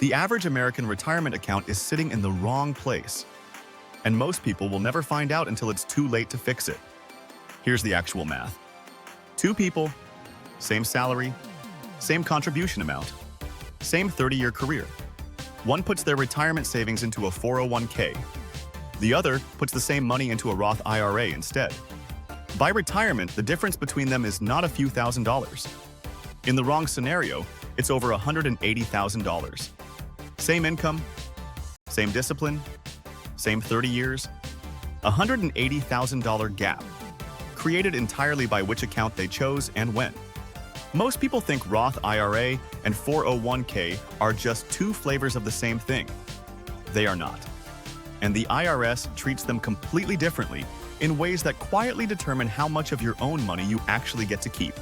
The average American retirement account is sitting in the wrong place, and most people will never find out until it's too late to fix it. Here's the actual math. Two people, same salary, same contribution amount, same 30-year career. One puts their retirement savings into a 401k. The other puts the same money into a Roth IRA instead. By retirement, the difference between them is not a few $1,000s. In the wrong scenario, it's over $180,000. Same income, same discipline, same 30 years, $180,000 gap, created entirely by which account they chose and when. Most people think Roth IRA and 401k are just two flavors of the same thing. They are not. And the IRS treats them completely differently in ways that quietly determine how much of your own money you actually get to keep.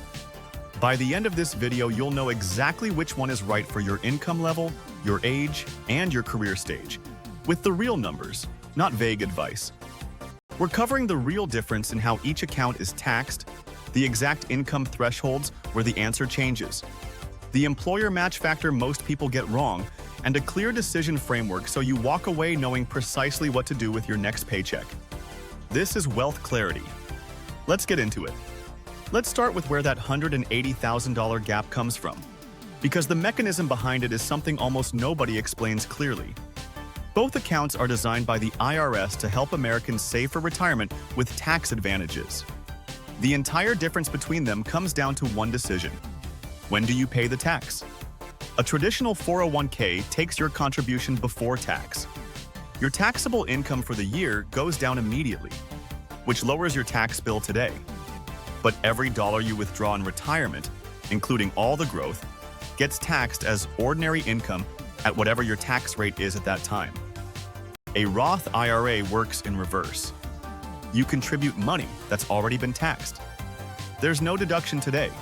By the end of this video, you'll know exactly which one is right for your income level, your age, and your career stage, with the real numbers, not vague advice. We're covering the real difference in how each account is taxed, the exact income thresholds where the answer changes, the employer match factor most people get wrong, and a clear decision framework so you walk away knowing precisely what to do with your next paycheck. This is Wealth Clarity. Let's get into it. Let's start with where that $180,000 gap comes from, because the mechanism behind it is something almost nobody explains clearly. Both accounts are designed by the IRS to help Americans save for retirement with tax advantages. The entire difference between them comes down to one decision. When do you pay the tax? A traditional 401k takes your contribution before tax. Your taxable income for the year goes down immediately, which lowers your tax bill today. But every dollar you withdraw in retirement, including all the growth, gets taxed as ordinary income at whatever your tax rate is at that time. A Roth IRA works in reverse. You contribute money that's already been taxed. There's no deduction today,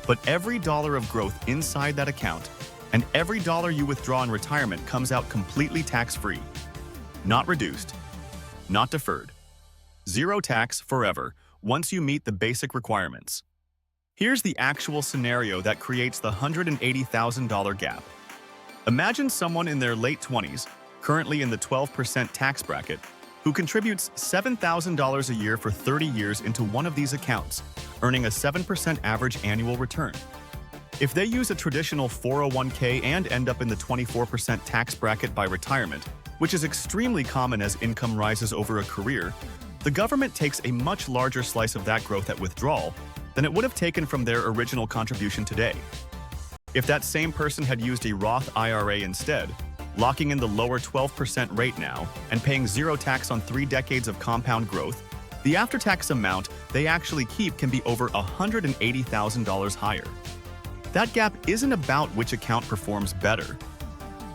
but every dollar of growth inside that account and every dollar you withdraw in retirement comes out completely tax-free. Not reduced, not deferred. Zero tax forever once you meet the basic requirements. Here's the actual scenario that creates the $180,000 gap. Imagine someone in their late 20s, currently in the 12% tax bracket, who contributes $7,000 a year for 30 years into one of these accounts, earning a 7% average annual return. If they use a traditional 401k and end up in the 24% tax bracket by retirement, which is extremely common as income rises over a career, the government takes a much larger slice of that growth at withdrawal than it would have taken from their original contribution today. If that same person had used a Roth IRA instead, locking in the lower 12% rate now and paying zero tax on 3 decades of compound growth, the after-tax amount they actually keep can be over $180,000 higher. That gap isn't about which account performs better.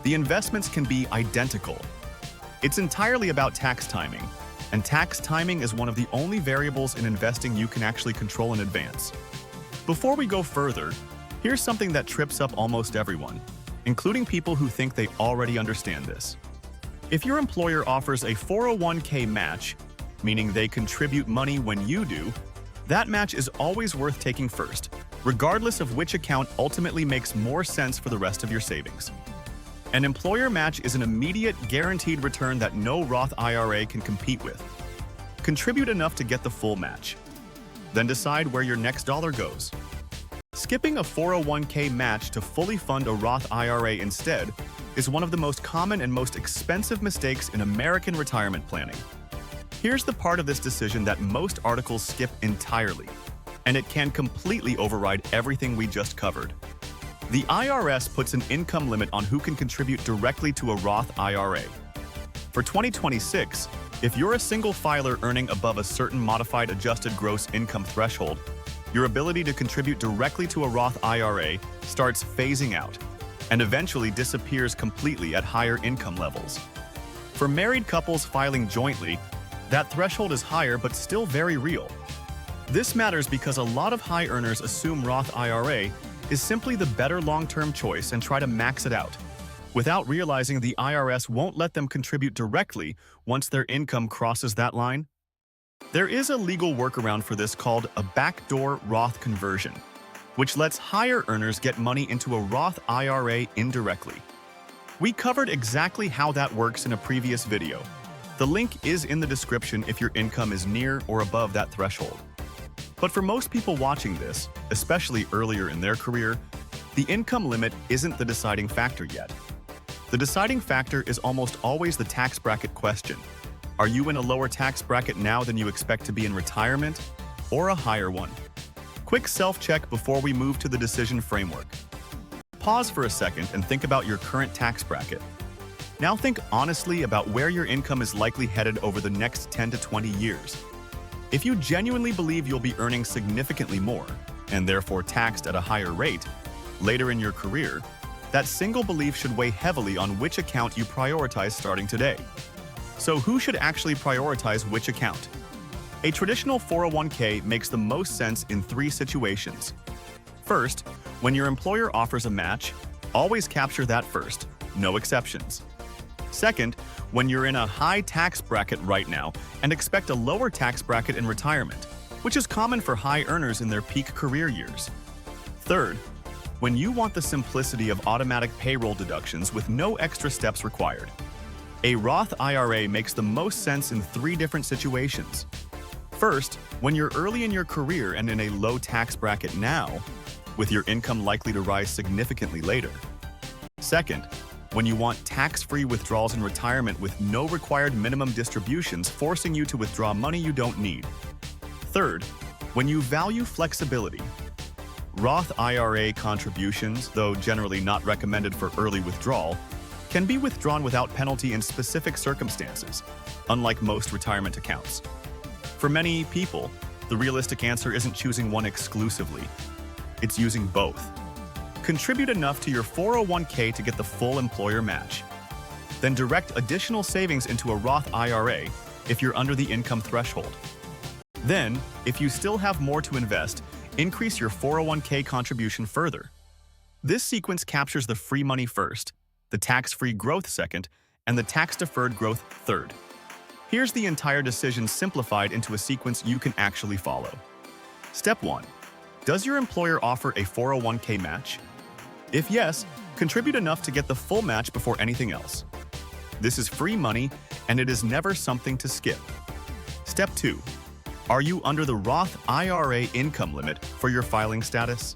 The investments can be identical. It's entirely about tax timing, and tax timing is one of the only variables in investing you can actually control in advance. Before we go further, here's something that trips up almost everyone, including people who think they already understand this. If your employer offers a 401k match, meaning they contribute money when you do, that match is always worth taking first, regardless of which account ultimately makes more sense for the rest of your savings. An employer match is an immediate, guaranteed return that no Roth IRA can compete with. Contribute enough to get the full match. Then decide where your next dollar goes. Skipping a 401k match to fully fund a Roth IRA instead is one of the most common and most expensive mistakes in American retirement planning. Here's the part of this decision that most articles skip entirely, and it can completely override everything we just covered. The IRS puts an income limit on who can contribute directly to a Roth IRA. For 2026, if you're a single filer earning above a certain modified adjusted gross income threshold, your ability to contribute directly to a Roth IRA starts phasing out and eventually disappears completely at higher income levels. For married couples filing jointly, that threshold is higher but still very real. This matters because a lot of high earners assume Roth IRA is simply the better long-term choice and try to max it out, without realizing the IRS won't let them contribute directly once their income crosses that line. There is a legal workaround for this called a backdoor Roth conversion, which lets higher earners get money into a Roth IRA indirectly. We covered exactly how that works in a previous video. The link is in the description if your income is near or above that threshold. But for most people watching this, especially earlier in their career, the income limit isn't the deciding factor yet. The deciding factor is almost always the tax bracket question. Are you in a lower tax bracket now than you expect to be in retirement, or a higher one? Quick self-check before we move to the decision framework. Pause for a second and think about your current tax bracket. Now think honestly about where your income is likely headed over the next 10 to 20 years. If you genuinely believe you'll be earning significantly more, and therefore taxed at a higher rate, later in your career, that single belief should weigh heavily on which account you prioritize starting today. So who should actually prioritize which account? A traditional 401k makes the most sense in 3 situations. First, when your employer offers a match, always capture that first, no exceptions. Second, when you're in a high tax bracket right now and expect a lower tax bracket in retirement, which is common for high earners in their peak career years. Third, when you want the simplicity of automatic payroll deductions with no extra steps required. A Roth IRA makes the most sense in 3 different situations. First, when you're early in your career and in a low tax bracket now, with your income likely to rise significantly later. Second, when you want tax-free withdrawals in retirement with no required minimum distributions forcing you to withdraw money you don't need. Third, when you value flexibility. Roth IRA contributions, though generally not recommended for early withdrawal, can be withdrawn without penalty in specific circumstances, unlike most retirement accounts. For many people, the realistic answer isn't choosing one exclusively. It's using both. Contribute enough to your 401k to get the full employer match. Then direct additional savings into a Roth IRA if you're under the income threshold. Then, if you still have more to invest, increase your 401k contribution further. This sequence captures the free money first, the tax-free growth second, and the tax-deferred growth third. Here's the entire decision simplified into a sequence you can actually follow. Step 1. Does your employer offer a 401k match? If yes, contribute enough to get the full match before anything else. This is free money, and it is never something to skip. Step 2. Are you under the Roth IRA income limit for your filing status?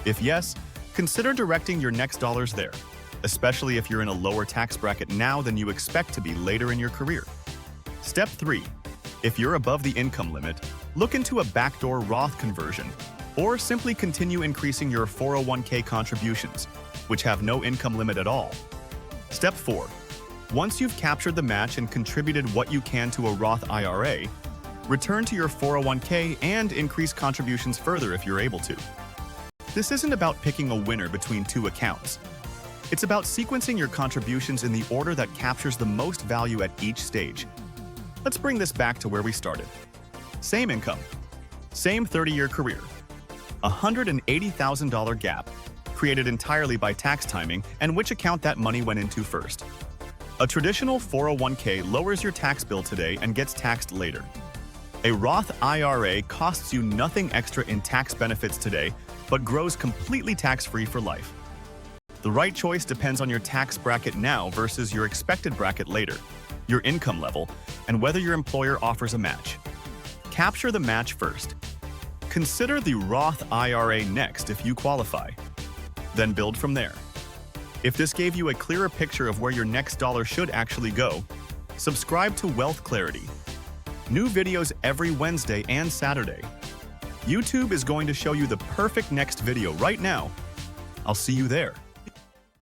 If yes, consider directing your next dollars there, especially if you're in a lower tax bracket now than you expect to be later in your career. Step 3. If you're above the income limit, look into a backdoor Roth conversion, or simply continue increasing your 401k contributions, which have no income limit at all. Step 4. Once you've captured the match and contributed what you can to a Roth IRA, return to your 401k and increase contributions further if you're able to. This isn't about picking a winner between 2 accounts. It's about sequencing your contributions in the order that captures the most value at each stage. Let's bring this back to where we started. Same income, same 30-year career, $180,000 gap, created entirely by tax timing and which account that money went into first. A traditional 401k lowers your tax bill today and gets taxed later. A Roth IRA costs you nothing extra in tax benefits today, but grows completely tax-free for life. The right choice depends on your tax bracket now versus your expected bracket later, your income level, and whether your employer offers a match. Capture the match first. Consider the Roth IRA next if you qualify. Then build from there. If this gave you a clearer picture of where your next dollar should actually go, subscribe to Wealth Clarity. New videos every Wednesday and Saturday. YouTube is going to show you the perfect next video right now. I'll see you there.